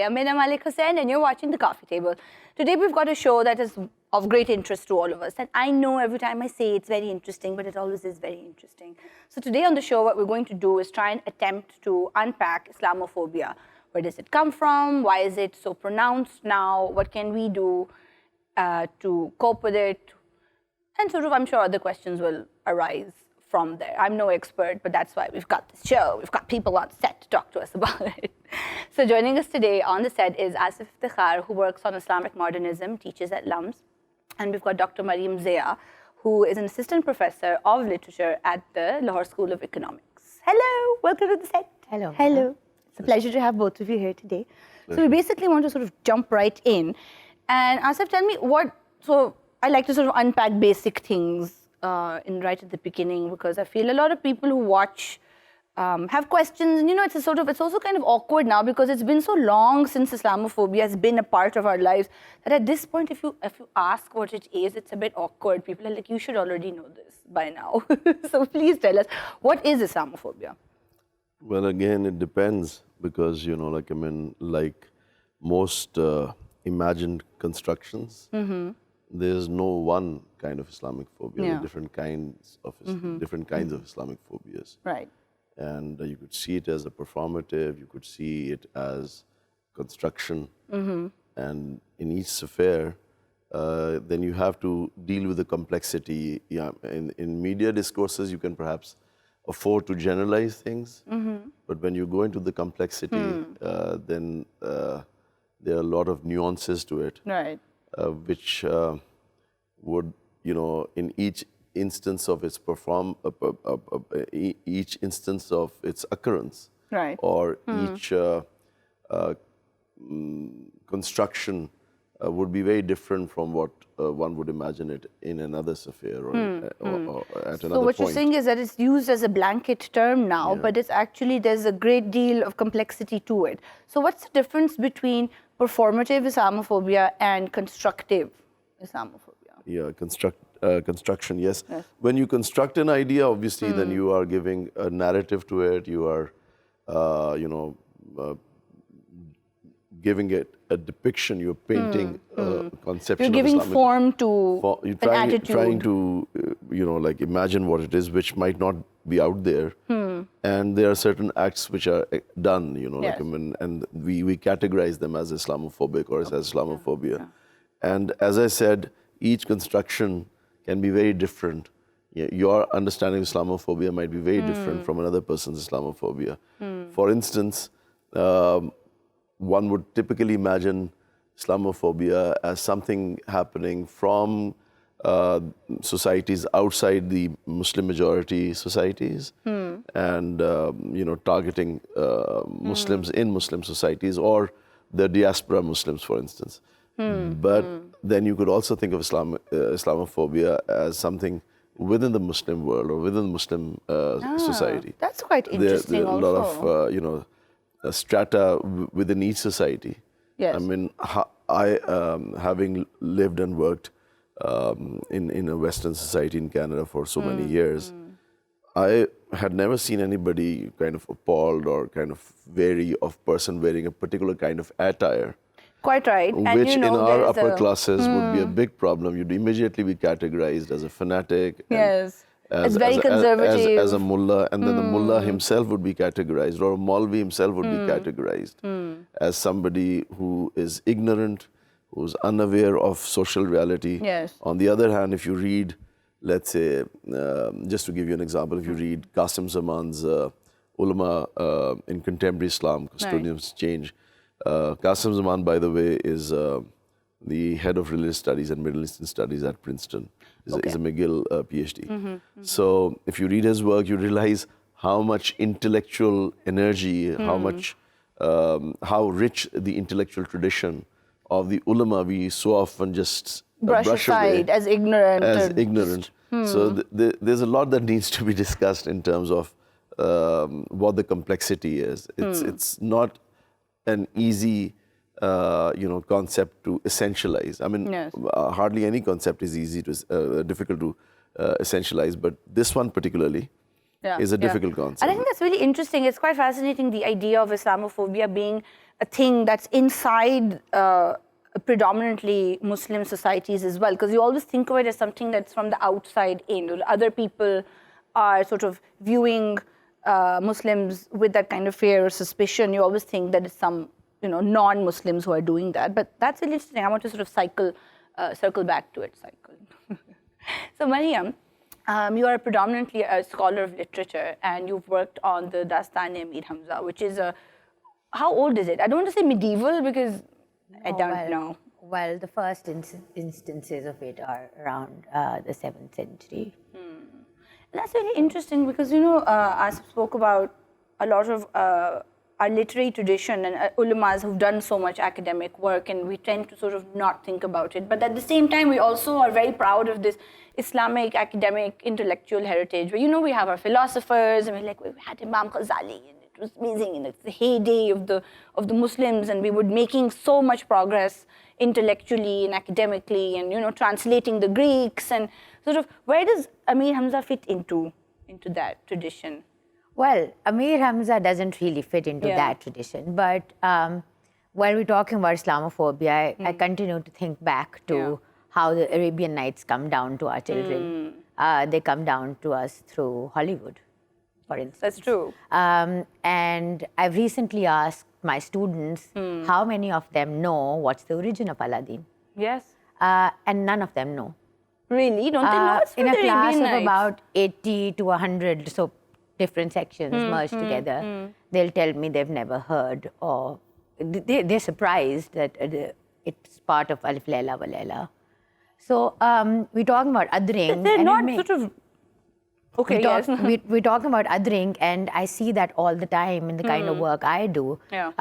I'm Mina Malik Hussain and you're watching The Coffee Table. Today we've got a show that is of great interest to all of us. And I know every time I say it's very interesting, but it always is very interesting. So today on the show, what we're going to do is try and attempt to unpack Islamophobia. Where does it come from? Why is it so pronounced now? What can we do to cope with it? And sort of, I'm sure other questions will arise from there. I'm no expert, but that's why we've got this show. We've got people on set to talk to us about it. So joining us today on the set is Asif Iftikhar, who works on Islamic modernism, teaches at LUMS. And we've got Dr. Mariam, who is an assistant professor of literature at the Lahore School of Economics. Hello, welcome to the set. Hello. Hello. It's a pleasure to have both of you here today. So we basically want to sort of jump right in. And Asif, tell me so I like to sort of unpack basic things right at the beginning, because I feel a lot of people who watch have questions, and it's also kind of awkward now because it's been so long since Islamophobia has been a part of our lives that at this point, if you ask what it is, it's a bit awkward. People are like, you should already know this by now. So please tell us, what is Islamophobia? Well, again, it depends because, like most imagined constructions, there's no one kind of Islamic phobia. There are different kinds of Islamic phobias. Right. And you could see it as a performative, you could see it as construction. And in each sphere, then you have to deal with the complexity. Yeah, in media discourses, you can perhaps afford to generalize things. But when you go into the complexity, then there are a lot of nuances to it. Right. Which would, in each instance of its each instance of its occurrence, right, or each construction would be very different from what one would imagine it in another sphere or at another point. So what you're saying is that it's used as a blanket term now, but it's actually, there's a great deal of complexity to it. So what's the difference between performative Islamophobia and constructive Islamophobia? Yeah, construction, yes. When you construct an idea, obviously, then you are giving a narrative to it. You are, giving it a depiction. You're painting a conception. You're giving of Islamic form to an attitude. Trying to, imagine what it is, which might not be out there. And there are certain acts which are done, and we categorize them as Islamophobic or as Islamophobia. And as I said, each construction can be very different. Your understanding of Islamophobia might be very different from another person's Islamophobia. For instance, one would typically imagine Islamophobia as something happening from societies outside the Muslim majority societies, and targeting Muslims in Muslim societies or the diaspora Muslims, for instance. But then you could also think of Islamophobia as something within the Muslim world or within the Muslim society. That's quite interesting. There are a lot of strata within each society. Yes. I mean, I having lived and worked in a Western society in Canada for so many years, I had never seen anybody kind of appalled or kind of wary of person wearing a particular kind of attire. Quite right. Which in our upper classes would be a big problem. You'd immediately be categorized as a fanatic. Yes. It's very conservative. As a mullah, and then the mullah himself would be categorized, or a Maulvi himself would be categorized as somebody who is ignorant, who's unaware of social reality. Yes. On the other hand, if you read, let's say, just to give you an example, if you read Qasim Zaman's ulama in contemporary Islam, Custodians Change, Qasim Zaman, by the way, is the head of religious studies and Middle Eastern studies at Princeton. Is a McGill PhD. So if you read his work, you realize how much intellectual energy, how rich the intellectual tradition of the ulama we so often just brush aside as ignorant. So there's a lot that needs to be discussed in terms of what the complexity is. It's not an easy concept to essentialize. I mean, hardly any concept is difficult to essentialize, but this one particularly is a difficult concept. And I think that's really interesting. It's quite fascinating, the idea of Islamophobia being a thing that's inside predominantly Muslim societies as well, because you always think of it as something that's from the outside in, or other people are sort of viewing Muslims with that kind of fear or suspicion. You always think that it's some, non-Muslims who are doing that. But that's really interesting. I want to sort of circle back to it. So Mariam, you are predominantly a scholar of literature, and you've worked on the Dastan-e-Amir Hamza, which is how old is it? I don't want to say medieval because I don't know. Well, the first instances of it are around the 7th century. That's really interesting because, Asif spoke about a lot of our literary tradition and ulamas who've done so much academic work, and we tend to sort of not think about it. But at the same time, we also are very proud of this Islamic academic intellectual heritage where, we have our philosophers, and we had Imam Ghazali, and it was amazing, and it's the heyday of the Muslims, and we were making so much progress intellectually and academically, and translating the Greeks, and sort of where does Amir Hamza fit into that tradition? Well, Amir Hamza doesn't really fit into that tradition, but while we're talking about Islamophobia, I continue to think back to how the Arabian Nights come down to our children. They come down to us through Hollywood, for instance. That's true. And I've recently asked my students how many of them know what's the origin of Aladdin. Yes. And none of them know. Really? Don't they know it's from in a the class Arabian of Nights? about 80 to 100 so different sections merged together, they'll tell me they've never heard, or they're surprised that it's part of Alif Layla wa Layla. So we're talking about othering. They're and not sort of... Okay, yes. We're talking about othering, and I see that all the time in the kind of work I do. Yeah.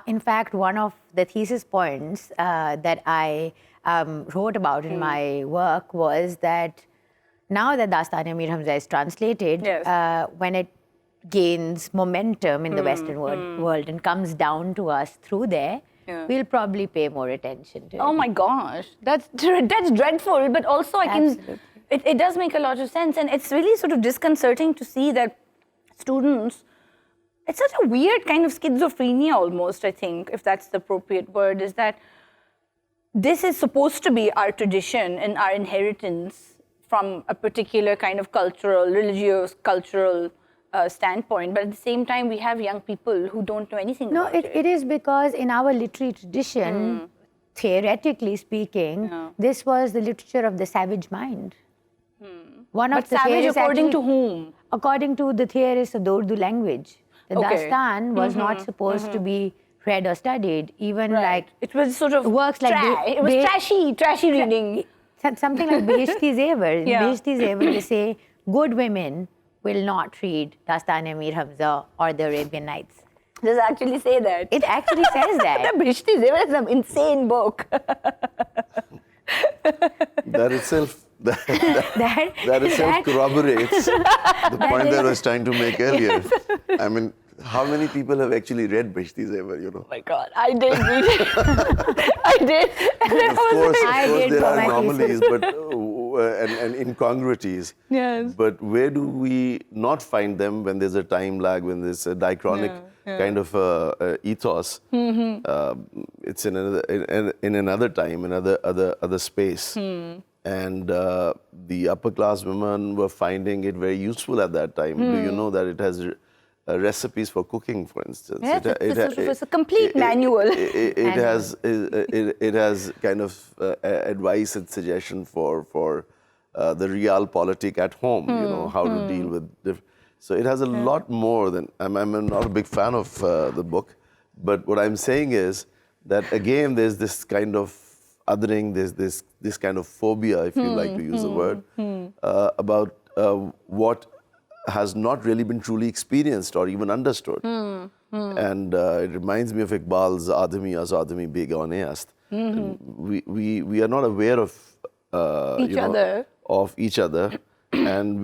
In fact, one of the thesis points that I wrote about in my work was that now that Dastan-e-Amir Hamza is translated, when it gains momentum in the Western world and comes down to us through there, we'll probably pay more attention to it. Oh my gosh, that's dreadful, but also it does make a lot of sense, and it's really sort of disconcerting to see that students, it's such a weird kind of schizophrenia almost, I think, if that's the appropriate word, is that this is supposed to be our tradition and our inheritance from a particular kind of religious, cultural standpoint. But at the same time, we have young people who don't know anything about it. No, it is because in our literary tradition, theoretically speaking, this was the literature of the savage mind. But savage according to whom? According to the theorists of the Urdu language. The Dastan was not supposed to be read or studied, even like... It was sort of works like it was trashy reading. Something like Beheshti Zevar. In Beheshti Zevar, they say, good women will not read Dastan-e-Amir Hamza or the Arabian Nights. Does it actually say that? It actually says that. The Beheshti Zevar is an insane book. That itself corroborates the point that I was trying to make earlier. I mean, how many people have actually read Beheshti Zevar, Oh my God, I did read it. I did. Of course, there are my anomalies and incongruities. Yes. But where do we not find them when there's a time lag, when there's a diachronic kind of ethos? It's in another time, another space. And the upper class women were finding it very useful at that time. Do you know that it has recipes for cooking, for instance? Yes, it's a complete manual. It has kind of advice and suggestion for the realpolitik at home. How to deal with. So it has a lot more than. I'm not a big fan of the book, but what I'm saying is that again, there's this kind of othering, there's this kind of phobia, if you like to use the word, about what has not really been truly experienced or even understood. And it reminds me of Iqbal's Adami Azadami Begane Ast. We are not aware of each other, and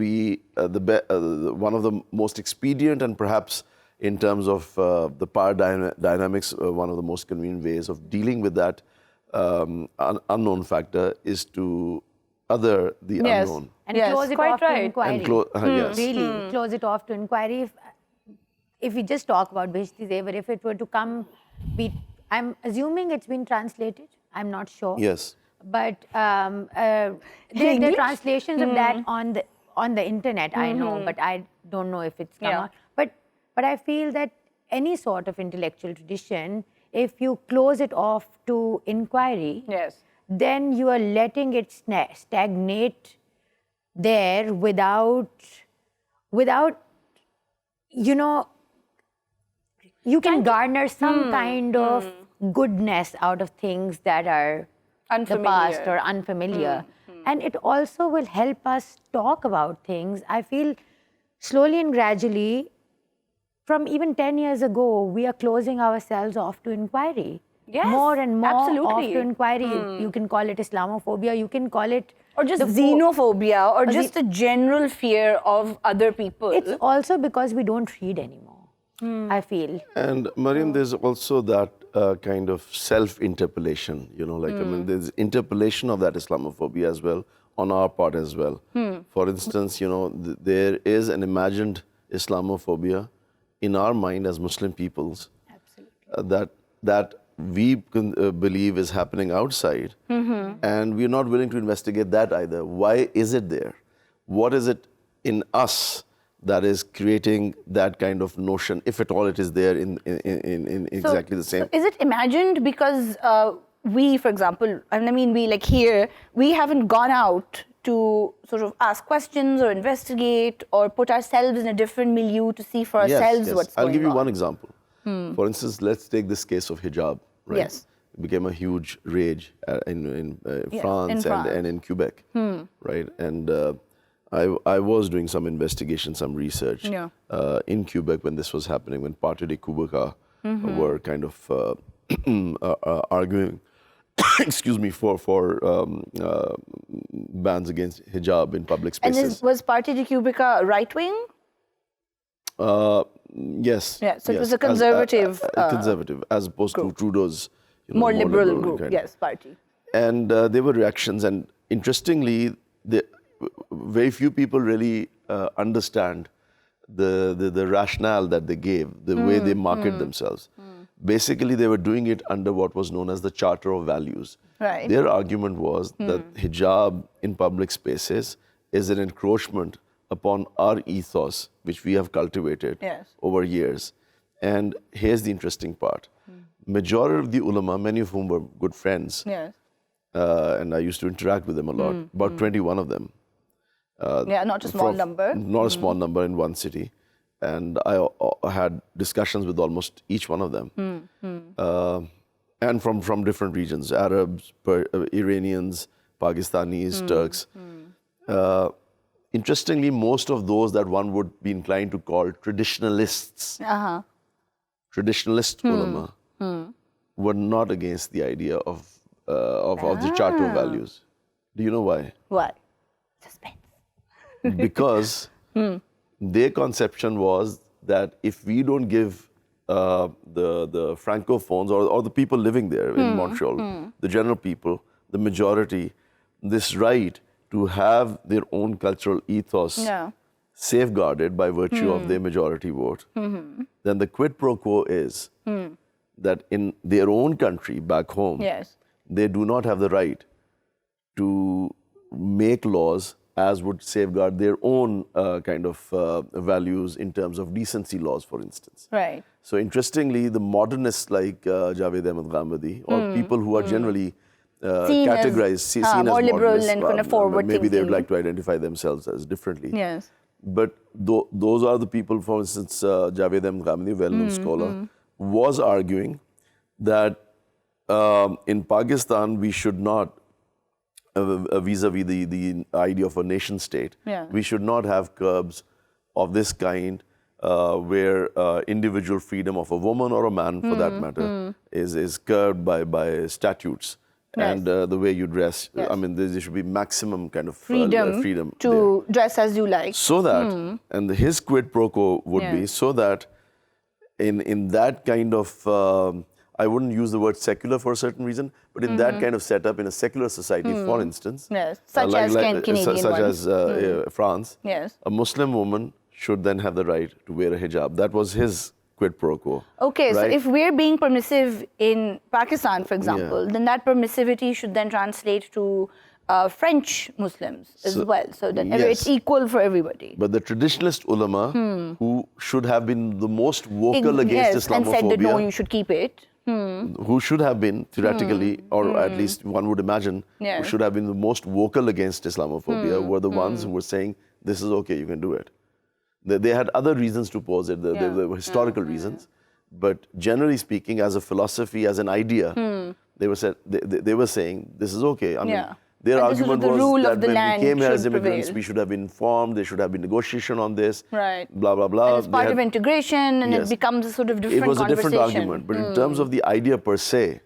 one of the most expedient and perhaps in terms of the power dynamics, one of the most convenient ways of dealing with that unknown factor is to other the unknown. And close it off to inquiry. Yes. Really, close it off to inquiry. If we just talk about Beheshti Zevar, if it were to come I'm assuming it's been translated. I'm not sure. Yes. But there are translations of that on the internet, I know, but I don't know if it's come out. But I feel that any sort of intellectual tradition, if you close it off to inquiry, then you are letting it stagnate there without, you know, you can garner some kind of goodness out of things that are the past or unfamiliar. And it also will help us talk about things. I feel slowly and gradually, from even 10 years ago, we are closing ourselves off to inquiry. Yes, more and more absolutely. off to inquiry. You can call it Islamophobia, you can call it... Or just xenophobia, or just a general fear of other people. It's also because we don't read anymore, I feel. And Mariam, there's also that kind of self-interpellation, you know, like, I mean, there's interpellation of that Islamophobia as well, on our part as well. For instance, you know, there is an imagined Islamophobia in our mind as Muslim peoples. Absolutely. That we believe is happening outside, and we're not willing to investigate that either. Why is it there? What is it in us that is creating that kind of notion, if at all it is there in exactly the same? So is it imagined because we, for example, I mean, we like here, we haven't gone out to sort of ask questions or investigate or put ourselves in a different milieu to see for ourselves what's going on? I'll give you one example. For instance, let's take this case of hijab, right? Yes. It became a huge rage in France and in Quebec, right? And I was doing some investigation, some research in Quebec when this was happening, when Parti des Québécois were kind of arguing, excuse me, for bans against hijab in public spaces. And was Parti des Québécois right-wing? Yes. Yeah, so it was a conservative... conservative, as opposed to Trudeau's more liberal group, kind. yes, party. And there were reactions, and interestingly, very few people really understand the rationale that they gave, the way they market themselves. Basically, they were doing it under what was known as the Charter of Values. Right. Their argument was that hijab in public spaces is an encroachment upon our ethos, which we have cultivated over years. And here's the interesting part. Majority of the ulama, many of whom were good friends, and I used to interact with them a lot, about 21 of them. Not a small number. Not a small number in one city. And I had discussions with almost each one of them. And from different regions, Arabs, Iranians, Pakistanis, Turks. Interestingly, most of those that one would be inclined to call traditionalists, traditionalist ulama, were not against the idea of the Charter of Values. Do you know why? Why? Suspense. Because their conception was that if we don't give the francophones or the people living there in Montreal, the general people, the majority, this right to have their own cultural ethos safeguarded by virtue of their majority vote, then the quid pro quo is that in their own country, back home, they do not have the right to make laws as would safeguard their own kind of values in terms of decency laws, for instance. Right. So interestingly, the modernists like Javed Ahmed Ghamidi, or people who are generally categorized, seen as more liberal and kind of forward maybe thinking. they would like to identify themselves as differently. Yes. But those are the people, for instance, Javed Ahmed Ghamidi, well-known scholar, was arguing that in Pakistan we should not, vis-a-vis the idea of a nation state, we should not have curbs of this kind where individual freedom of a woman or a man, for that matter, is curbed by statutes. And the way you dress, I mean, there should be maximum kind of freedom to dress as you like. So that, and his quid pro quo would be so that in that kind of, I wouldn't use the word secular for a certain reason, but in that kind of setup, in a secular society, for instance, such as France, a Muslim woman should then have the right to wear a hijab. That was his quid pro quo. Okay, so right? if we're being permissive in Pakistan, for example, then that permissivity should then translate to French Muslims as well, so that it's equal for everybody. But the traditionalist ulama, who should have been the most vocal against Islamophobia, and said that no, you should keep it. Who should have been theoretically, or at least one would imagine, who should have been the most vocal against Islamophobia, were the ones who were saying, this is okay, you can do it. They had other reasons to pose it, there were historical reasons, but generally speaking, as a philosophy, as an idea, they were saying, this is okay. I mean, their argument was that when we came here as immigrants, we should have been informed, there should have been negotiation on this, blah, blah, blah. And it's part of integration, and it becomes a sort of different conversation. It was a different argument, but in terms of the idea per se,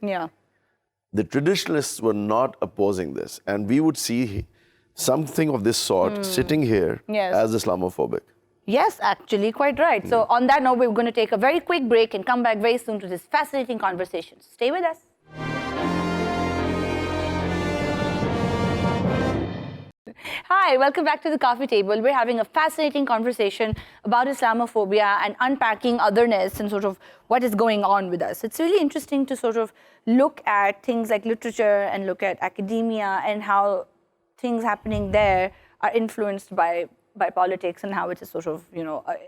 the traditionalists were not opposing this, and we would see something of this sort sitting here as Islamophobic. Yes, actually, quite right. So on that note, we're going to take a very quick break and come back very soon to this fascinating conversation. Stay with us. Hi, welcome back to the coffee table. We're having a fascinating conversation about Islamophobia and unpacking otherness and sort of what is going on with us. It's really interesting to sort of look at things like literature and look at academia and how things happening there are influenced by politics and how it is sort of,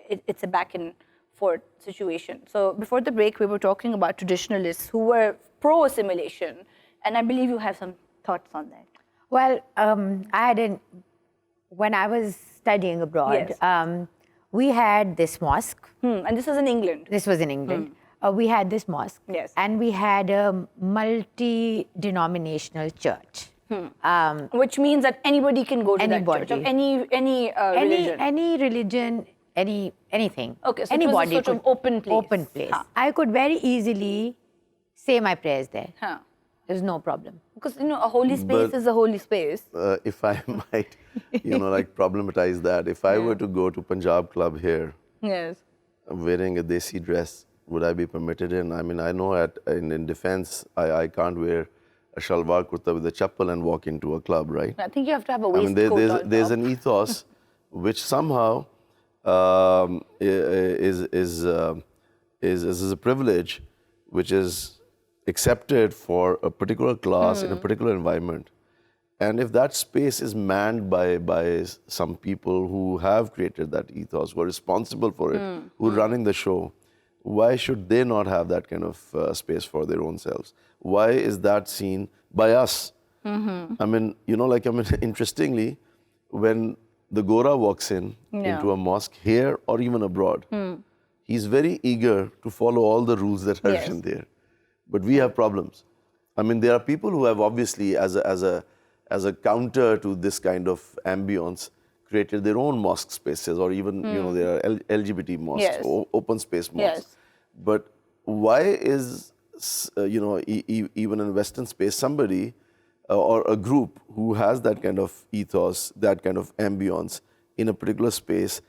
it's a back and forth situation. So before the break, we were talking about traditionalists who were pro-assimilation, and I believe you have some thoughts on that. Well, when I was studying abroad, we had this mosque. And this was in England? This was in England. We had this mosque. Yes. And we had a multi-denominational church. Which means that anybody can go to that church of any religion? Any religion, anything. Okay, so anybody it was a sort of open place. Open place. I could very easily say my prayers there. There's no problem. Because, a holy space is a holy space. If I might, problematize that. If I were to go to Punjab Club here, wearing a desi dress, would I be permitted in? I mean, I know in defense, I can't wear a shalwar kurta with a chappal and walk into a club, right? I think you have to have a waistcoat. There's an ethos which somehow is a privilege which is accepted for a particular class in a particular environment. And if that space is manned by some people who have created that ethos, who are responsible for it, who are running the show, why should they not have that kind of space for their own selves? Why is that seen by us? I mean, interestingly, when the Gora walks into a mosque here or even abroad, he's very eager to follow all the rules that are written there. But we have problems. I mean, there are people who have obviously, as a counter to this kind of ambience, created their own mosque spaces, or even there are LGBT mosques, open space mosques. But why is even in Western space somebody or a group who has that kind of ethos, that kind of ambience in a particular space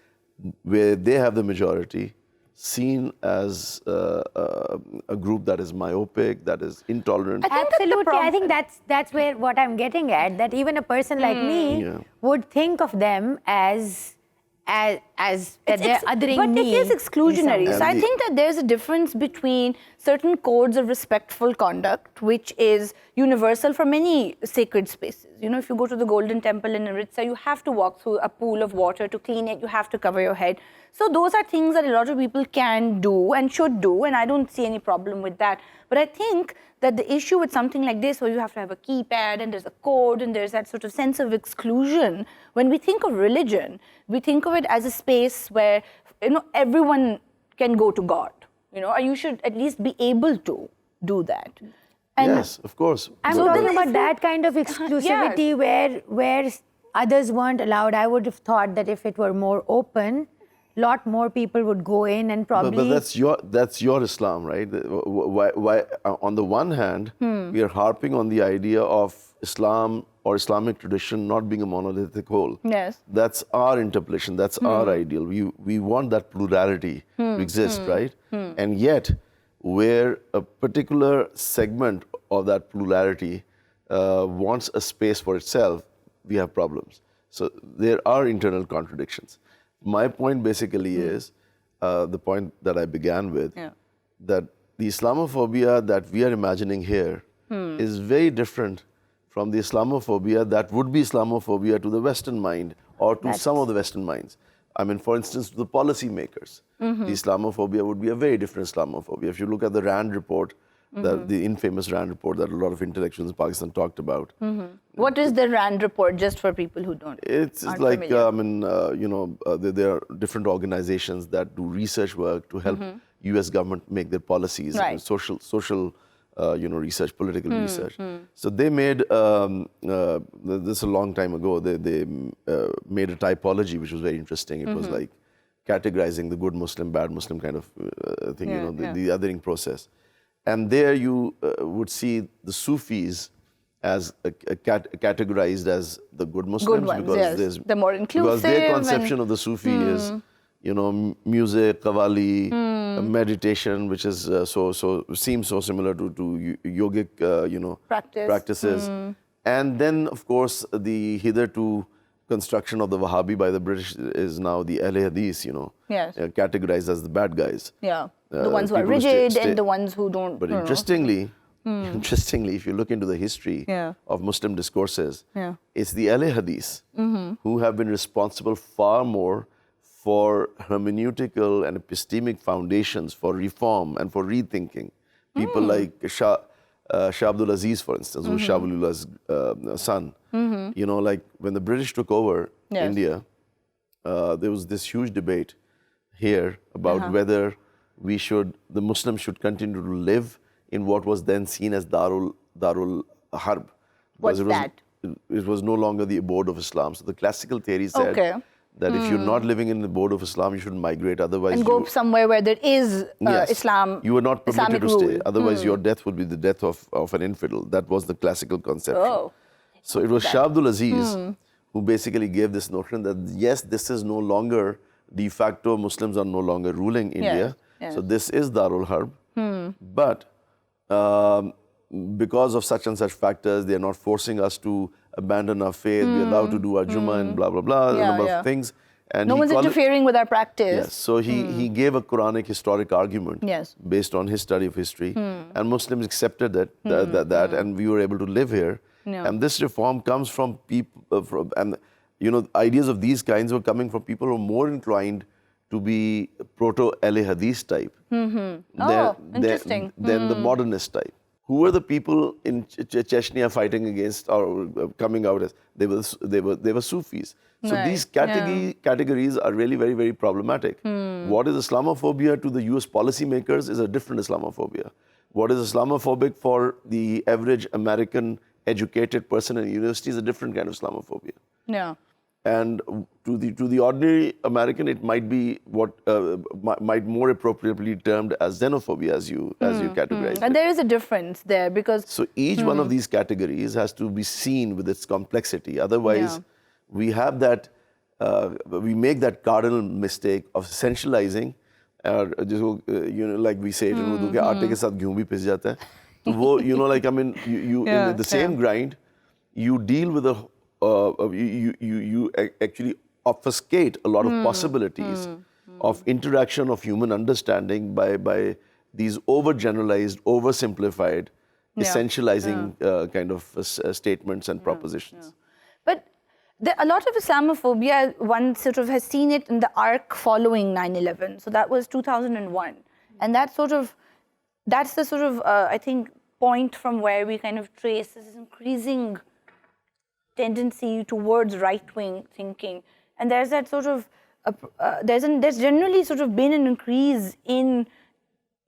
where they have the majority, seen as a group that is myopic, that is intolerant? Absolutely. I think that's where what I'm getting at, that even a person like me would think of them as they're othering me. But it is exclusionary. So I think that there's a difference between certain codes of respectful conduct, which is universal for many sacred spaces. If you go to the Golden Temple in Amritsar, you have to walk through a pool of water to clean it. You have to cover your head. So those are things that a lot of people can do and should do, and I don't see any problem with that. But I think that the issue with something like this, where you have to have a keypad and there's a code and there's that sort of sense of exclusion, when we think of religion, we think of it as a space where everyone can go to God, or you should at least be able to do that. And yes, of course. I'm talking about that kind of exclusivity where others weren't allowed. I would have thought that if it were more open, lot more people would go in and probably... But that's your Islam, right? Why on the one hand, we are harping on the idea of Islam or Islamic tradition not being a monolithic whole. Yes. That's our interpretation, that's our ideal. We want that plurality to exist, right? And yet, where a particular segment of that plurality wants a space for itself, we have problems. So there are internal contradictions. My point basically is, the point that I began with, that the Islamophobia that we are imagining here is very different from the Islamophobia that would be Islamophobia to the Western mind or to some of the Western minds. I mean, for instance, to the policy makers, the Islamophobia would be a very different Islamophobia. If you look at the Rand report, the infamous Rand report that a lot of intellectuals in Pakistan talked about. What is the Rand report, just for people who don't? It's like, I mean, there are different organizations that do research work to help U.S. government make their policies, social research, political research. So they made, this a long time ago, they made a typology which was very interesting. It was like categorizing the good Muslim, bad Muslim kind of thing, the othering process. And there you would see the Sufis as categorized as the good Muslims, because they're more inclusive. Because their conception of the Sufi is, music, qawwali, meditation, which is seems so similar to yogic, practices. And then, of course, the hitherto construction of the Wahhabi by the British is now the Ahle Hadith, categorized as the bad guys. The ones who are rigid and the ones who don't. But interestingly, if you look into the history of Muslim discourses, it's the Ahle Hadith who have been responsible far more for hermeneutical and epistemic foundations for reform and for rethinking. People like Shah Abdul Aziz, for instance, who was Shah Waliullah's son. Like when the British took over India, there was this huge debate here about whether the Muslims should continue to live in what was then seen as Darul Harb. What's that? It was no longer the abode of Islam. So the classical theory said that if you're not living in the abode of Islam, you should migrate. Otherwise, and go somewhere where there is Islam. You are not permitted Islamic to rule. stay. Otherwise, your death would be the death of an infidel. That was the classical conception. So it was Shah Abdul Aziz who basically gave this notion that yes, this is no longer de facto. Muslims are no longer ruling India. So this is Darul Harb. But because of such and such factors, they are not forcing us to abandon our faith. We are allowed to do our Jummah and blah, blah, blah, a number of things. And no one's interfering with our practice. Yes, so he gave a Quranic historic argument based on his study of history. And Muslims accepted that, and we were able to live here. And this reform comes from people, ideas of these kinds were coming from people who are more inclined to be proto-Ahle Hadith type than the modernist type. Who were the people in Chechnya fighting against or coming out as? They were Sufis. So these categories are really very, very problematic. What is Islamophobia to the US policymakers is a different Islamophobia. What is Islamophobic for the average American educated person in university is a different kind of Islamophobia. And to the ordinary American, it might be what might more appropriately termed as xenophobia, as you categorize it. And there is a difference there because so each one of these categories has to be seen with its complexity. Otherwise, we have that we make that cardinal mistake of essentializing. Like we say it in Urdu, कि आटे के साथ गेहूं भी पिस जाता है. तो वो, in the same grind, you deal with you actually obfuscate a lot of possibilities of interaction of human understanding by these overgeneralized, oversimplified, essentializing kind of statements and propositions. But a lot of Islamophobia, one sort of has seen it in the arc following 9/11. So that was 2001. And that's the sort of, I think, point from where we kind of trace this increasing tendency towards right-wing thinking. And there's that sort of, there's generally sort of been an increase in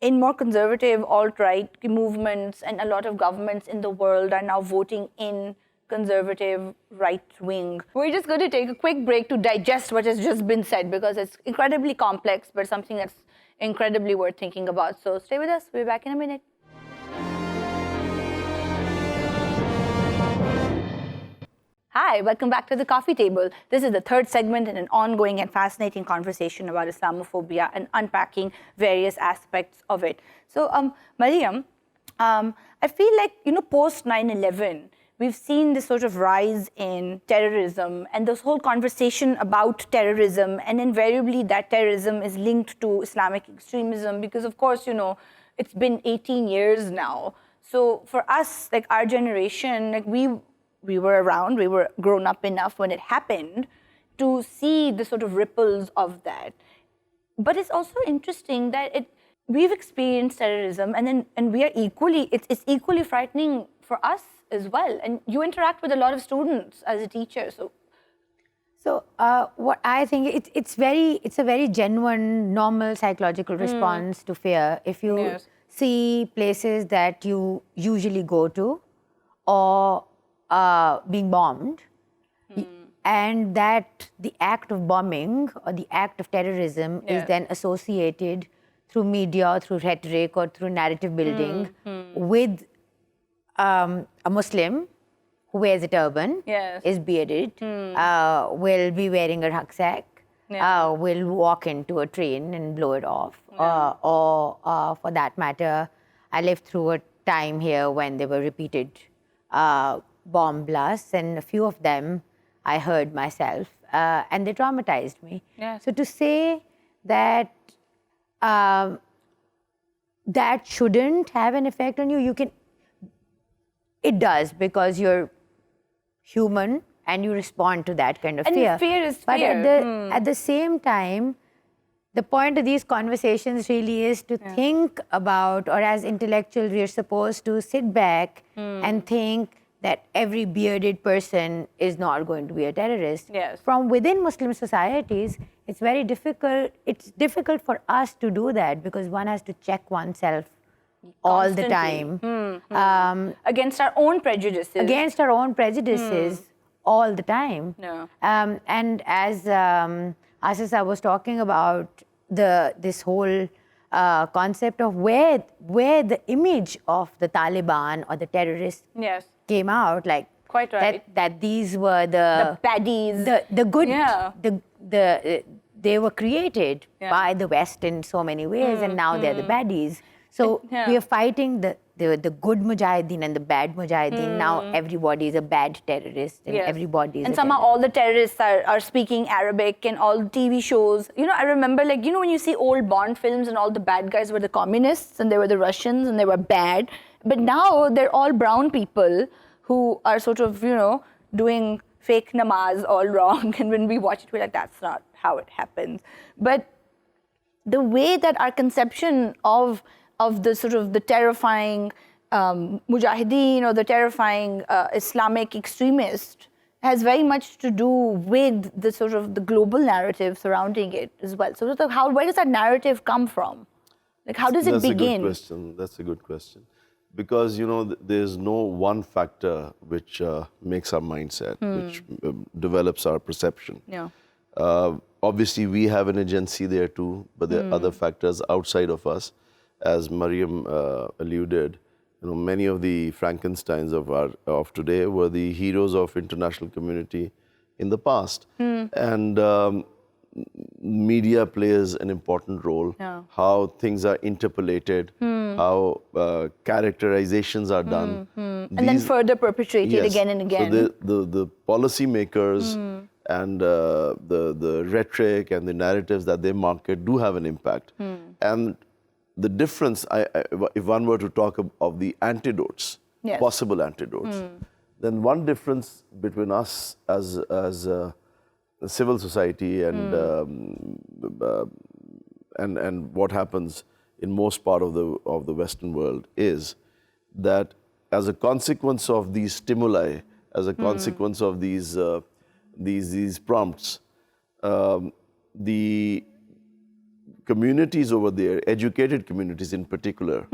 more conservative alt-right movements, and a lot of governments in the world are now voting in conservative right-wing. We're just going to take a quick break to digest what has just been said, because it's incredibly complex, but something that's incredibly worth thinking about. So stay with us. We'll be back in a minute. Hi, welcome back to the coffee table. This is the third segment in an ongoing and fascinating conversation about Islamophobia and unpacking various aspects of it. So, Mariam, I feel like, post 9/11, we've seen this sort of rise in terrorism and this whole conversation about terrorism, and invariably that terrorism is linked to Islamic extremism because, of course, you know, it's been 18 years now. So for us, like our generation, like we were around, we were grown up enough when it happened to see the sort of ripples of that. But it's also interesting that we've experienced terrorism, and we are equally, it's equally frightening for us as well. And you interact with a lot of students as a teacher, So what I think, it's a very genuine, normal psychological response to fear. If you see places that you usually go to or being bombed, and that the act of bombing or the act of terrorism is then associated through media, through rhetoric, or through narrative building with a Muslim who wears a turban, is bearded, will be wearing a rucksack, will walk into a train and blow it off. Or for that matter, I lived through a time here when there were repeated bomb blasts, and a few of them I heard myself, and they traumatized me. So to say that that shouldn't have an effect on you, it does, because you're human and you respond to that kind of fear. And fear is fear. But at the same time, the point of these conversations really is to think about, or as intellectuals, we're supposed to sit back and think that every bearded person is not going to be a terrorist. From within Muslim societies, it's very difficult. It's difficult for us to do that because one has to check oneself all the time. Against our own prejudices. Against our own prejudices all the time. And as Asif was talking about this whole concept of where the image of the Taliban or the terrorists came out, like quite right. that these were the baddies, the good, they were created by the West in so many ways, and now they're the baddies. So we are fighting the good mujahideen and the bad mujahideen. Now everybody is a bad terrorist, and everybody is. And somehow all the terrorists are speaking Arabic, and all TV shows. You know, I remember, like, you know, when you see old Bond films and all the bad guys were the communists and they were the Russians and they were bad. But now they're all brown people who are sort of, you know, doing fake namaz all wrong. And when we watch it, we're like, that's not how it happens. But the way that our conception of the sort of the terrifying mujahideen or the terrifying Islamic extremist has very much to do with the sort of the global narrative surrounding it as well. So where does that narrative come from? Like, how does it begin? That's a good question. Because, you know, there's no one factor which makes our mindset, which develops our perception. Obviously, we have an agency there too, but there are other factors outside of us. As Mariam alluded, you know, many of the Frankensteins of today were the heroes of international community in the past, and media plays an important role. How things are interpolated, how characterizations are done, and then further perpetuated again and again. So the policy makers and the rhetoric and the narratives that they market do have an impact. And the difference, if one were to talk of the antidotes, possible antidotes, then one difference between us as a civil society and what happens in most part of the Western world is that as a consequence of these stimuli, as a consequence of these prompts, the communities over there, educated communities in particular,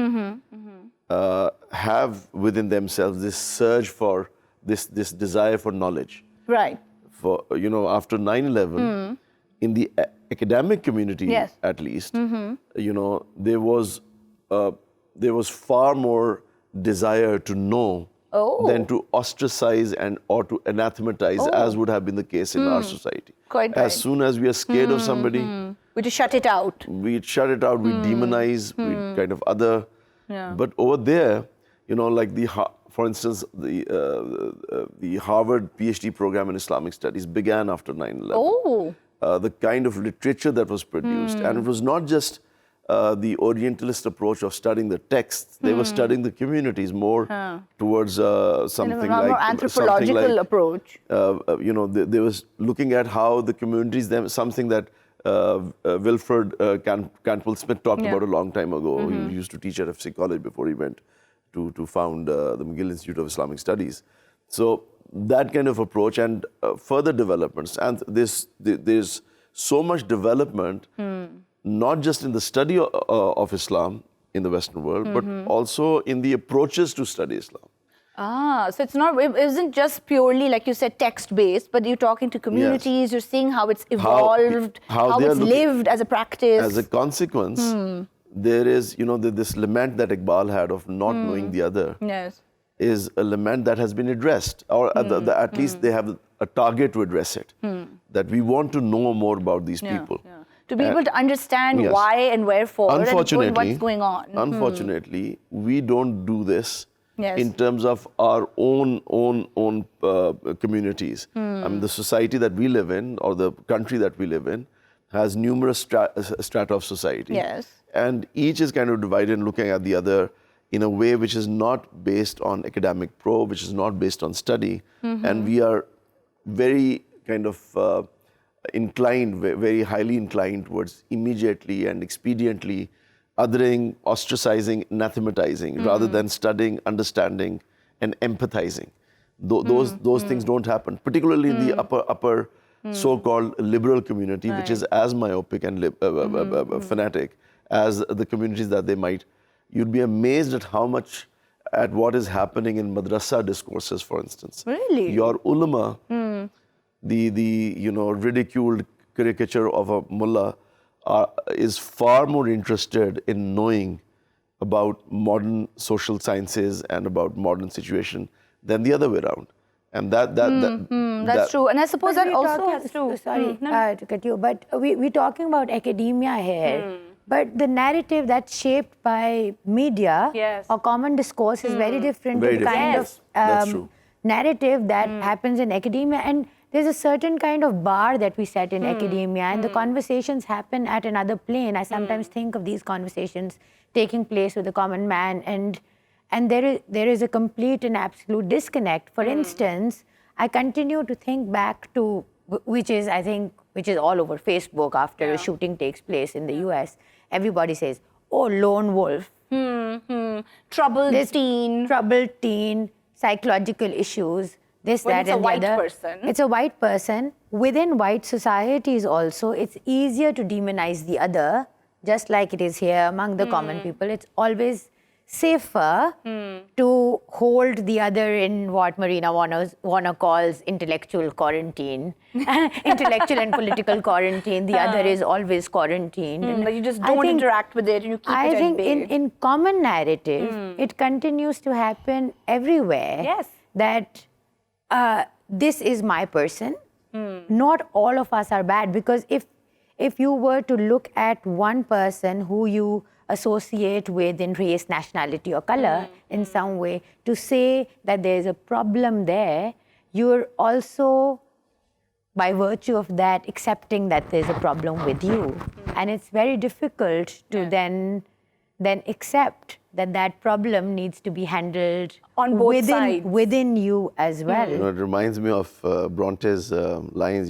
have within themselves this surge for this desire for knowledge. Right. For, you know, after 9/11, in the academic community, at least, you know, there was far more desire to know than to ostracize or to anathematize, as would have been the case in our society. Quite as soon as we are scared of somebody, we just shut it out. We shut it out, we demonize, we kind of other. But over there, you know, like for instance, the Harvard PhD program in Islamic Studies began after 9/11. Oh. The kind of literature that was produced, and it was not just the Orientalist approach of studying the texts. They were studying the communities more towards something like more anthropological approach. They was looking at how the communities, something that Wilfred Cantwell Smith talked about a long time ago. He used to teach at FC College before he went to found the McGill Institute of Islamic Studies. So that kind of approach and further developments. And there's so much development, not just in the study of Islam in the Western world, but also in the approaches to study Islam. So it isn't just purely, like you said, text-based, but you're talking to communities, you're seeing how it's evolved, how it's lived as a practice. As a consequence, there is, this lament that Iqbal had of not knowing the other. Yes. Is a lament that has been addressed, or at least they have a target to address it. That we want to know more about these people. Yeah. To be able to understand why and wherefore and what's going on. Unfortunately, we don't do this in terms of our own communities. I mean, the society that we live in, or the country that we live in, has numerous strata of society. Yes. And each is kind of divided and looking at the other in a way which is not based on academic probe, which is not based on study. And we are very kind of inclined, very highly inclined towards immediately and expediently othering, ostracizing, anathematizing, rather than studying, understanding, and empathizing. Those things don't happen, particularly in the upper so-called liberal community, which is as myopic and fanatic as the communities that they might. You'd be amazed at what is happening in madrasa discourses, for instance. Really? Your ulama, the ridiculed caricature of a mullah, is far more interested in knowing about modern social sciences and about modern situation than the other way around. And that's true. And I suppose that also has to... Sorry to cut you, but we're talking about academia here. But the narrative that's shaped by media or common discourse is very different to the kind of narrative that happens in academia. And there's a certain kind of bar that we set in academia, and the conversations happen at another plane. I sometimes think of these conversations taking place with the common man, and there is a complete and absolute disconnect. For instance, I continue to think back to, which is all over Facebook after a shooting takes place in the US. Everybody says, oh, lone wolf. Troubled teen, psychological issues, this, when that, and the other. It's a white person. Within white societies also, it's easier to demonize the other, just like it is here among the common people. It's always safer to hold the other in what Marina Warner calls intellectual quarantine. Intellectual and political quarantine. The other is always quarantined. But you just don't interact with it and you keep it at bay. I think in common narrative, it continues to happen everywhere. Yes. That this is my person. Not all of us are bad, because if you were to look at one person who you associate with in race, nationality, or color in some way, to say that there's a problem there, you're also, by virtue of that, accepting that there's a problem with you. And it's very difficult to then accept that problem needs to be handled on both sides within you as well. It reminds me of Bronte's lines,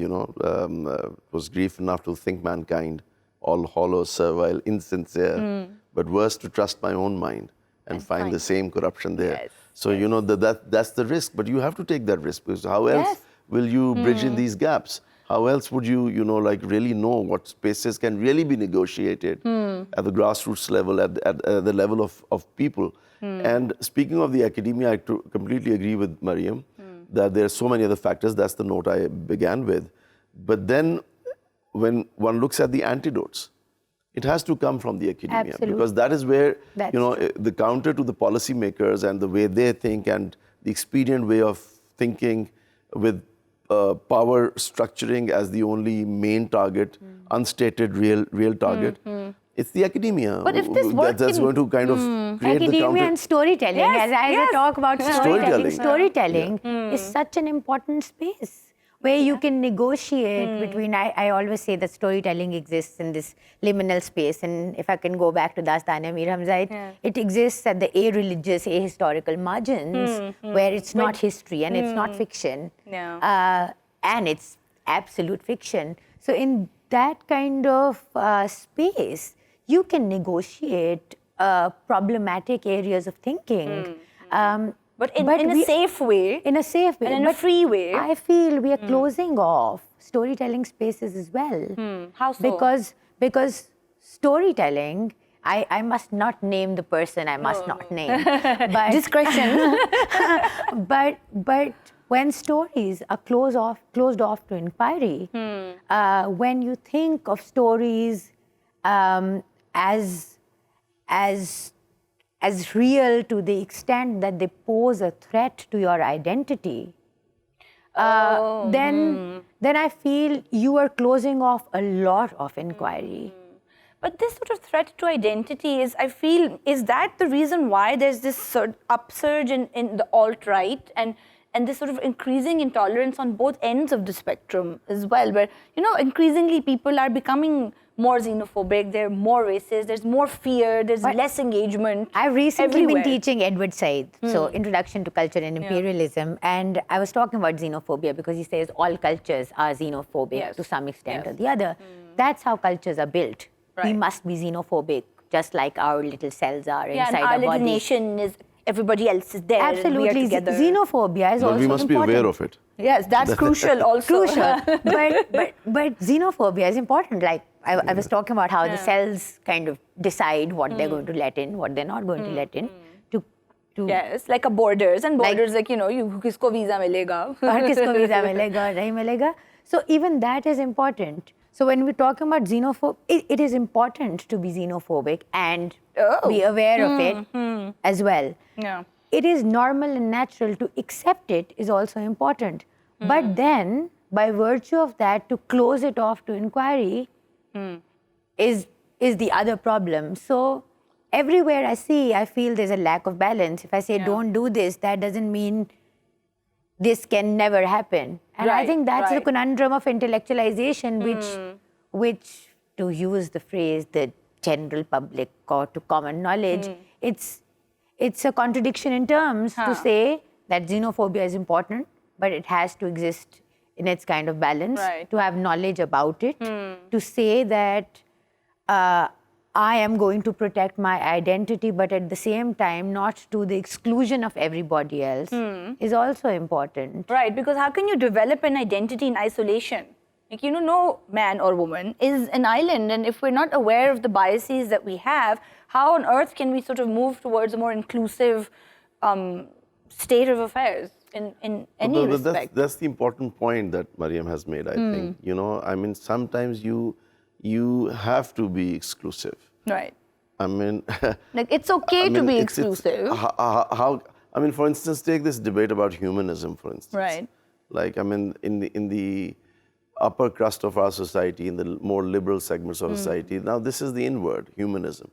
was grief enough to think mankind all hollow, servile, insincere, but worse to trust my own mind and find the same corruption there. Yes. So, that's the risk, but you have to take that risk, because how else will you bridge in these gaps? How else would you, really know what spaces can really be negotiated at the grassroots level, at the level of people? And speaking of the academia, I completely agree with Mariam that there are so many other factors. That's the note I began with. But then, when one looks at the antidotes, it has to come from the academia. Absolutely. Because that is where, the counter to the policymakers and the way they think and the expedient way of thinking with power structuring as the only main target, unstated real target, It's the academia But if this work that's going to kind of create the academia counter. and storytelling. Yes, As I talk about storytelling, Storytelling. is such an important space where you can negotiate between. I always say that storytelling exists in this liminal space, and if I can go back to Dastane Mir Hamzat, it exists at the a-religious, ahistorical margins where it's not history and it's not fiction, and it's absolute fiction. So in that kind of space, you can negotiate problematic areas of thinking. But in a safe way. In a safe way. And in a free way. I feel we are closing off storytelling spaces as well. How so? Because storytelling, I must not name the person I must not name. But discretion. but when stories are closed off to inquiry, when you think of stories as real to the extent that they pose a threat to your identity, then I feel you are closing off a lot of inquiry. But this sort of threat to identity is that the reason why there's this upsurge in the alt-right and this sort of increasing intolerance on both ends of the spectrum as well, where, increasingly people are becoming more xenophobic, they're more racist, there's more fear, there's less engagement. I've recently everywhere. been teaching Edward Said, so Introduction to Culture and Imperialism, and I was talking about xenophobia because he says all cultures are xenophobic to some extent or the other. That's how cultures are built. We must be xenophobic, just like our little cells are inside our our little bodies. nation is, everybody else is there. Absolutely. And we are together. Xenophobia is also But we must be important. aware of it. Yes, that's crucial also. Crucial. but xenophobia is important. Like I was talking about how the cells kind of decide what they're going to let in, what they're not going to let in. Yes, like a borders, and borders like you kisko visa milega. Aur kisko visa milega, nahi milega. So even that is important. So when we're talking about xenophobia, it is important to be xenophobic and be aware of it as well. Yeah. It is normal and natural to accept it is also important. But then, by virtue of that, to close it off to inquiry is the other problem. So everywhere I feel there's a lack of balance. If I say don't do this, that doesn't mean this can never happen. And I think that's the conundrum of intellectualization, which, to use the phrase, the general public or to common knowledge, it's a contradiction in terms to say that xenophobia is important, but it has to exist in its kind of balance, to have knowledge about it, to say that I am going to protect my identity, but at the same time, not to the exclusion of everybody else, is also important. Right, because how can you develop an identity in isolation? Like, no man or woman is an island, and if we're not aware of the biases that we have, how on earth can we sort of move towards a more inclusive state of affairs in any respect? That's the important point that Mariam has made, I think. Sometimes you have to be exclusive. Right. Like it's okay to be exclusive. For instance, take this debate about humanism, for instance. Right. Like, in the upper crust of our society, in the more liberal segments of society, now this is the inward, humanism.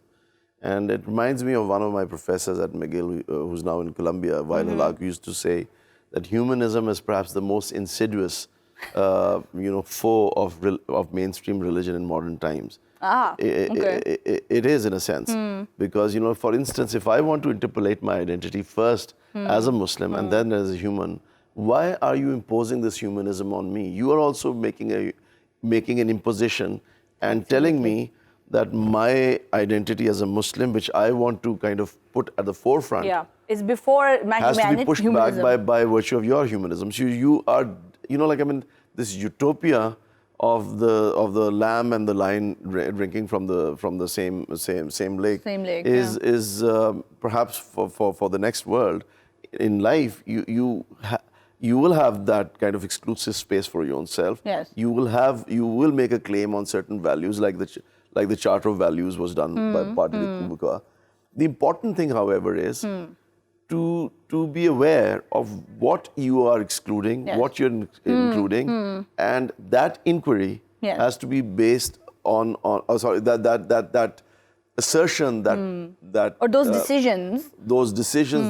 And it reminds me of one of my professors at McGill, who's now in Columbia, Wael Halak, who used to say that humanism is perhaps the most insidious foe of mainstream religion in modern times. It is, in a sense, because, for instance, if I want to interpolate my identity first as a Muslim and then as a human, why are you imposing this humanism on me? You are also making an imposition and telling me that my identity as a Muslim, which I want to kind of put at the forefront, is before my has humanity, to be pushed humanism. back by virtue of your humanism. So you are, this utopia of the lamb and the lion drinking from the same lake, is perhaps for the next world. In life, you will have that kind of exclusive space for your own self. Yes. You will make a claim on certain values, like the Charter of Values was done by Party Kumbhaka. The important thing, however, is to be aware of what you are excluding, what you're including, and that inquiry has to be based on assertion that or those decisions.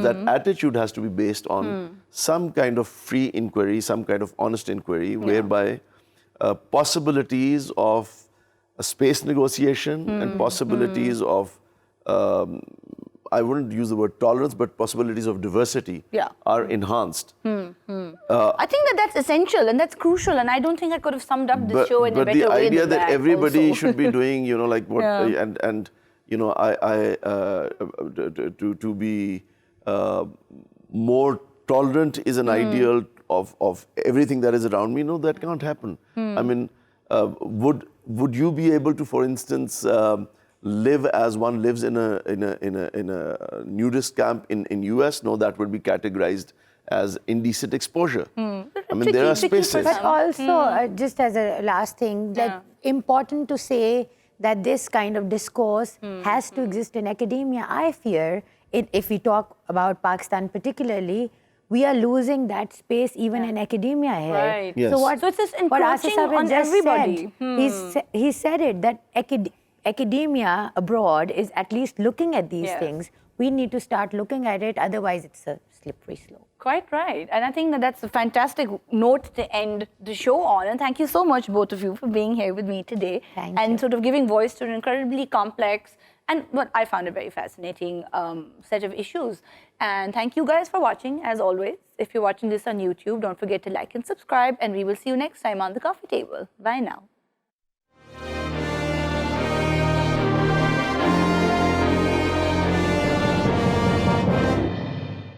That attitude has to be based on some kind of free inquiry, some kind of honest inquiry, whereby possibilities of a space negotiation and possibilities of, I wouldn't use the word tolerance, but possibilities of diversity are enhanced. I think that's essential and that's crucial, and I don't think I could have summed up this show in a better way than that. But the idea that everybody also. should be doing, you know, like what, and you know, to be more tolerant is an ideal of everything that is around me. No, that can't happen. I mean, would you be able to, for instance, live as one lives in a nudist camp in US? No, that would be categorized as indecent exposure. I mean, there are spaces. But also, just as a last thing, that important to say that this kind of discourse has to exist in academia. I fear, if we talk about Pakistan particularly, we are losing that space even in academia here. Right. Yes. So it's this encroaching on everybody. He said it, that academia abroad is at least looking at these things. We need to start looking at it, otherwise it's a slippery slope. Quite right. And I think that's a fantastic note to end the show on. And thank you so much, both of you, for being here with me today. Thank and you. sort of giving voice to an incredibly complex and what I found a very fascinating set of issues. And thank you guys for watching, as always. If you're watching this on YouTube, don't forget to like and subscribe. And we will see you next time on The Coffee Table. Bye now.